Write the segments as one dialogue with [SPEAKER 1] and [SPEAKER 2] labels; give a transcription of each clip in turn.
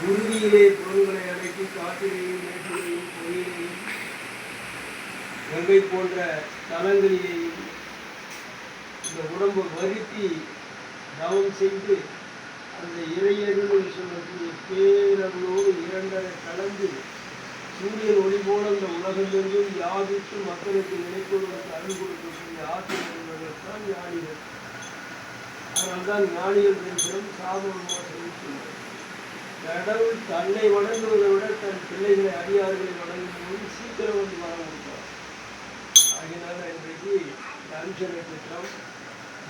[SPEAKER 1] உறுதியிலே பொருள்களை அடக்கி காட்டிலேயும் மேட்டிலையும் பொறியிலையும் கங்கை போன்ற தலங்களிலேயும் இந்த உடம்பை வருத்தி தவம் செய்து அந்த இறையர்கள் சொல்லக்கூடிய பேரவளோடு இரண்டரை கலந்து சூரியன் ஒளி போல இந்த உலகமெங்கும் யாதித்து மக்களுக்கு நினைப்பவர்களுக்கு அருள் கொடுக்கக்கூடிய ஆசிரியர்கள்தான் ஞானிகள். அதனால்தான் ஞானிகள் தரிசனம் சாதனமாக சொல்லியிருக்கிறார். கடவுள் தன்னை வணங்குவதை விட தன் பிள்ளைகளை அடியார்களை வணங்கும் போது சீக்கிரம் வந்து வர கொடுப்பார். ஆகினால இன்றைக்கு அம்ச நட்சத்திரம்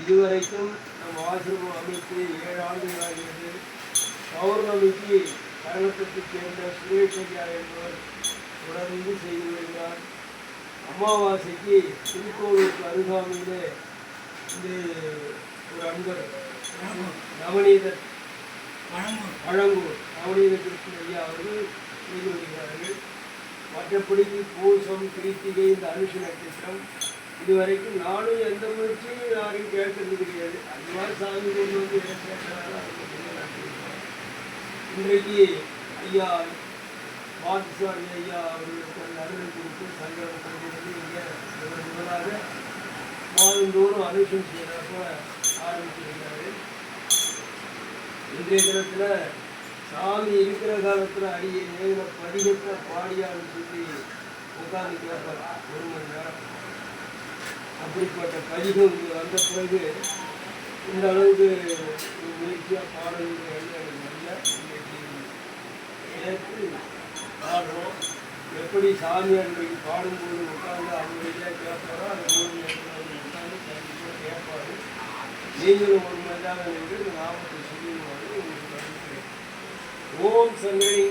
[SPEAKER 1] இதுவரைக்கும் நம் ஆசிரமம் அமைத்து 7 ஆண்டுகள் ஆகிறது. பௌர்ணமிக்கு கழகத்தைச் சேர்ந்த சுரேஷ் ஐயா என்பவர் தொடர்ந்து செய்து வருகிறார். அமாவாசைக்கு திருக்கோவிலுக்கு அருகாமையிலே இந்த ஒரு அன்பர் நவநீதர் பழங்கூர் நவநீத கிருஷ்ணன் ஐயா அவர்கள் செய்து வருகிறார்கள். மற்றபடிக்கு பூசம் கிருத்திகை இந்த அனுஷ நட்சத்திரம் இதுவரைக்கும் நானும் எந்த முயற்சியும் யாரையும் கேட்கறது கிடையாது. அது மாதிரி சாமி கொண்டு வந்து கேட்கிறாங்க. இன்றைக்கு ஐயா பாதுசாமி ஐயா அவர்களுக்கு அருள் கொடுத்து சங்கடம் கொடுக்கிறது. இங்கே முதலாக மாதந்தோறும் அனுஷம் செய்யறப்ப ஆரம்பிச்சிருக்காரு. இன்றைய தினத்தில் சாமி இருக்கிற காலத்தில் அடியை நேரில் படிகட்ட பாடியான்னு சொல்லி உட்கார்ந்து கேட்பார் 1 மணி நேரம். அப்படிப்பட்ட பதிகம் வந்த பிறகு இந்த அளவுக்கு முயற்சியாக பாடுறது எனக்கு நல்ல இன்னைக்கு நேற்று பாடுறோம். எப்படி சாமி அன்றைக்கு பாடும்போது உட்கார்ந்து அவங்களுடைய கேட்பாரோ அந்த 3 நேரத்தில் உட்கார்ந்து கண்டிப்பாக கேட்பாரு. நீங்களும் 1 மணி நேரம் நின்று நாமத்தை சொல்லிடுவாரு. உங்களுக்கு ஓம் சங்கரி.